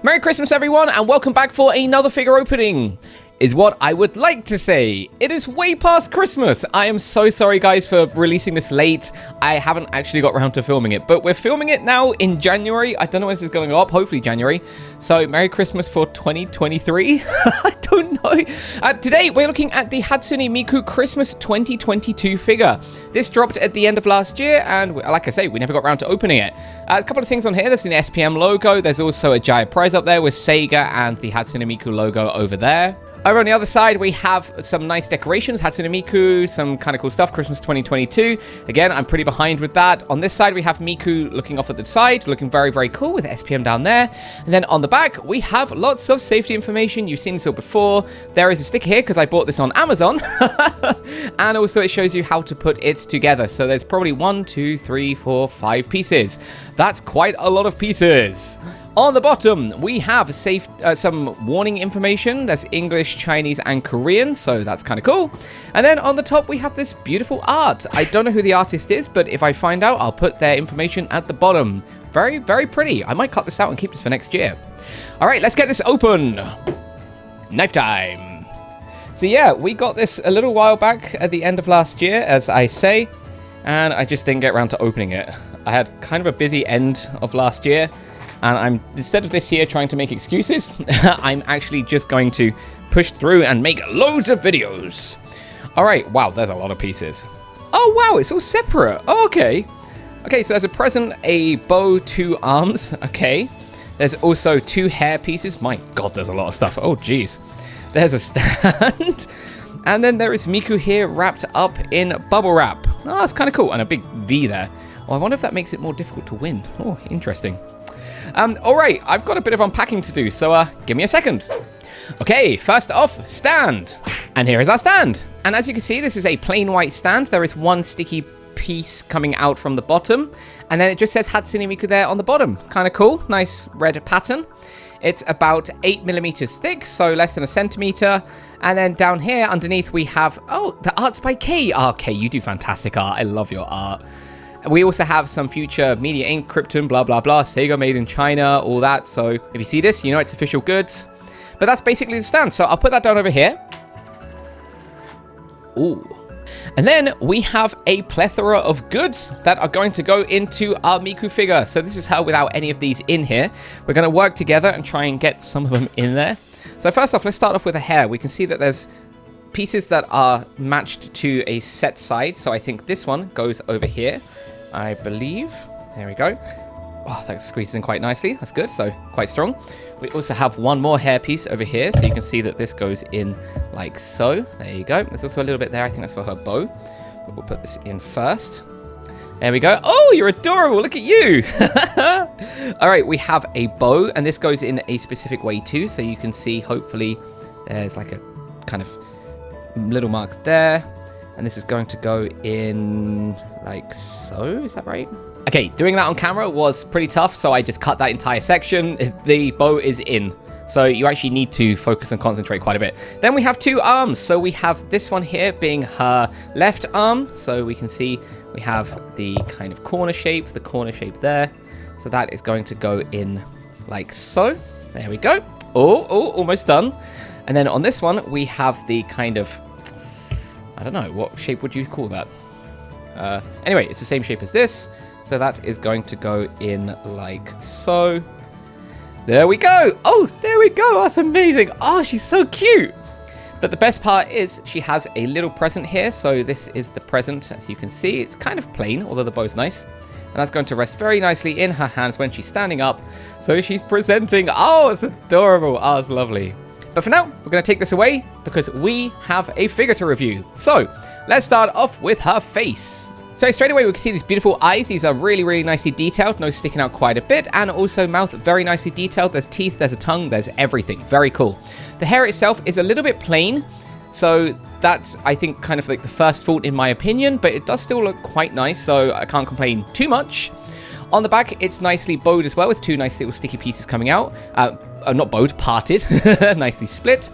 Merry Christmas, everyone, and welcome back for another figure opening, is what I would like to say. It is way past Christmas. I am so sorry, guys, for releasing this late. I haven't actually got around to filming it, but we're filming it now in January. I don't know when this is going to go up, hopefully January. So, Merry Christmas for 2023. I don't know. Today, we're looking at the Hatsune Miku Christmas 2022 figure. This dropped at the end of last year, and like I say, we never got around to opening it. A couple of things on here. There's the SPM logo. There's also a giant prize up there with Sega and the Hatsune Miku logo over there. Over on the other side, we have some nice decorations, Hatsune Miku, some kind of cool stuff, Christmas 2022. Again, I'm pretty behind with that. On this side, we have Miku looking off at the side, looking very, very cool with SPM down there. And then on the back, we have lots of safety information. You've seen this all before. There is a sticker here because I bought this on Amazon. And also it shows you how to put it together. So there's probably 1, 2, 3, 4, 5 pieces. That's quite a lot of pieces. On the bottom, we have some warning information. There's English, Chinese, and Korean, so that's kind of cool. And then on the top, we have this beautiful art. I don't know who the artist is, but if I find out, I'll put their information at the bottom. Very, very pretty. I might cut this out and keep this for next year. All right, let's get this open. Knife time. So yeah, we got this a little while back at the end of last year, as I say, and I just didn't get around to opening it. I had kind of a busy end of last year. And instead of this year trying to make excuses, I'm actually just going to push through and make loads of videos. All right, wow, there's a lot of pieces. Oh, wow, it's all separate. Oh, okay. Okay, so there's a present, a bow, 2 arms. Okay. There's also 2 hair pieces. My God, there's a lot of stuff. Oh, geez. There's a stand. And then there is Miku here wrapped up in bubble wrap. Oh, that's kind of cool. And a big V there. Well, I wonder if that makes it more difficult to win. Oh, interesting. All right, I've got a bit of unpacking to do, so give me a second. Okay, first off, stand. And here is our stand. And as you can see, this is a plain white stand. There is 1 sticky piece coming out from the bottom. And then it just says Hatsune Miku there on the bottom. Kind of cool. Nice red pattern. It's about 8 millimeters thick, so less than a centimeter. And then down here underneath we have, oh, the art's by Kay. Oh, Kay, you do fantastic art. I love your art. We also have some future media ink, Krypton, blah, blah, blah, Sega made in China, all that. So if you see this, you know it's official goods. But that's basically the stand. So I'll put that down over here. Ooh. And then we have a plethora of goods that are going to go into our Miku figure. So this is her without any of these in here. We're going to work together and try and get some of them in there. So first off, let's start off with the hair. We can see that there's pieces that are matched to a set side. So I think this one goes over here, I believe. There we go. Oh, that squeezes in quite nicely. That's good. So quite strong. We also have 1 more hair piece over here. So you can see that this goes in like so. There you go. There's also a little bit there. I think that's for her bow. But we'll put this in first. There we go. Oh, you're adorable. Look at you. All right. We have a bow, and this goes in a specific way too. So you can see, hopefully, there's like a kind of little mark there. And this is going to go in like so. Is that right? Okay, doing that on camera was pretty tough, so I just cut that entire section. The bow is in, so you actually need to focus and concentrate quite a bit. Then we have 2 arms. So we have this one here being her left arm. So we can see we have the kind of corner shape, there. So that is going to go in like so. There we go. Oh, almost done. And then on this one, we have the kind of, I don't know, what shape would you call that? Anyway, it's the same shape as this. So that is going to go in like so. There we go. Oh, there we go. That's amazing. Oh, she's so cute. But the best part is she has a little present here. So this is the present. As you can see, it's kind of plain, although the bow's nice. And that's going to rest very nicely in her hands when she's standing up. So she's presenting. Oh, it's adorable. Oh, it's lovely. But for now, we're going to take this away because we have a figure to review. So let's start off with her face. So straight away, we can see these beautiful eyes. These are really, really nicely detailed. Nose sticking out quite a bit. And also mouth very nicely detailed. There's teeth, there's a tongue, there's everything. Very cool. The hair itself is a little bit plain. So that's, I think, kind of like the first fault in my opinion. But it does still look quite nice. So I can't complain too much. On the back, it's nicely bowed as well with 2 nice little sticky pieces coming out. Not bowed, parted. Nicely split.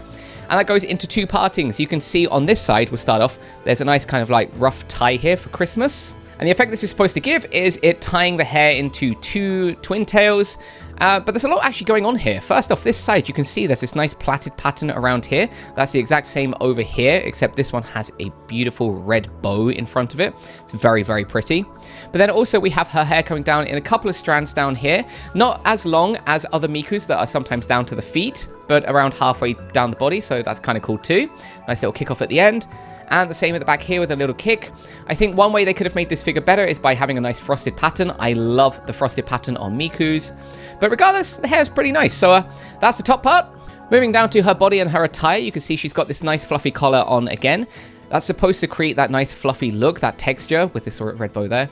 And that goes into 2 partings. You can see on this side, we'll start off, there's a nice kind of like rough tie here for Christmas. And the effect this is supposed to give is it tying the hair into 2 twin tails. But there's a lot actually going on here. First off, this side, you can see there's this nice plaited pattern around here. That's the exact same over here, except this one has a beautiful red bow in front of it. It's very, very pretty. But then also we have her hair coming down in a couple of strands down here. Not as long as other Mikus that are sometimes down to the feet, but around halfway down the body, so that's kind of cool too. Nice little kick off at the end. And the same at the back here with a little kick. I think one way they could have made this figure better is by having a nice frosted pattern. I love the frosted pattern on Miku's. But regardless, the hair is pretty nice. So that's the top part. Moving down to her body and her attire, you can see she's got this nice fluffy collar on again. That's supposed to create that nice fluffy look, that texture with this red bow there.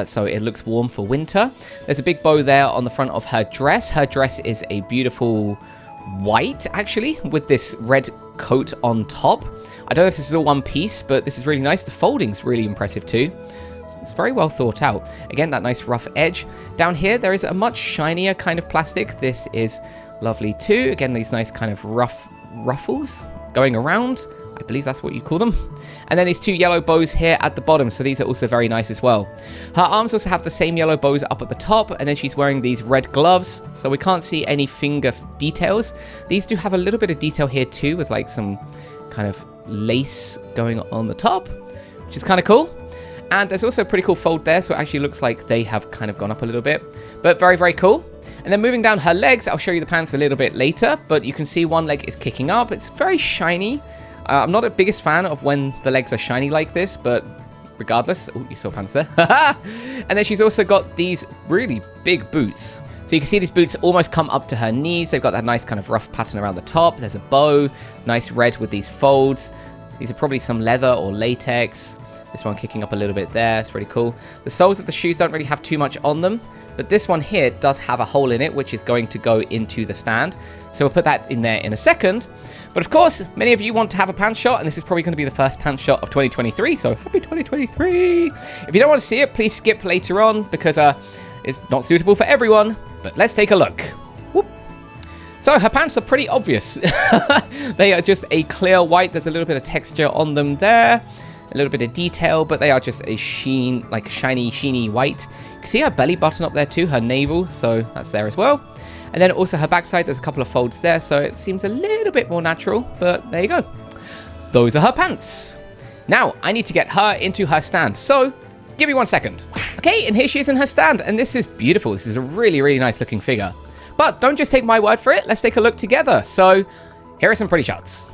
So it looks warm for winter. There's a big bow there on the front of her dress. Her dress is a beautiful white, actually, with this red coat on top. I don't know if this is all one piece, but this is really nice. The folding's really impressive too. It's very well thought out. Again, that nice rough edge. Down here, there is a much shinier kind of plastic. This is lovely too. Again, these nice kind of rough ruffles going around. I believe that's what you call them. And then these two yellow bows here at the bottom. So these are also very nice as well. Her arms also have the same yellow bows up at the top. And then she's wearing these red gloves. So we can't see any finger details. These do have a little bit of detail here too, with like some kind of lace going on the top, which is kind of cool. And there's also a pretty cool fold there, so it actually looks like they have kind of gone up a little bit, but very, very cool. And then moving down her legs, I'll show you the pants a little bit later, but you can see one leg is kicking up. It's very shiny. I'm not a biggest fan of when the legs are shiny like this, but regardless. Oh, you saw pants there. And then she's also got these really big boots. So you can see these boots almost come up to her knees. They've got that nice kind of rough pattern around the top. There's a bow, nice red with these folds. These are probably some leather or latex. This one kicking up a little bit there. It's pretty cool. The soles of the shoes don't really have too much on them, but this one here does have a hole in it, which is going to go into the stand. So we'll put that in there in a second. But of course, many of you want to have a pants shot, and this is probably going to be the first pants shot of 2023. So happy 2023. If you don't want to see it, please skip later on because it's not suitable for everyone. But let's take a look. Whoop. So her pants are pretty obvious. They are just a clear white. There's a little bit of texture on them there. A little bit of detail, but they are just a sheen, like shiny, sheeny white. You can see her belly button up there too, her navel. So that's there as well. And then also her backside, there's a couple of folds there. So it seems a little bit more natural, but there you go. Those are her pants. Now I need to get her into her stand. So give me 1 second. Okay, and here she is in her stand, and this is beautiful. This is a really, really nice looking figure. But don't just take my word for it. Let's take a look together. So here are some pretty shots.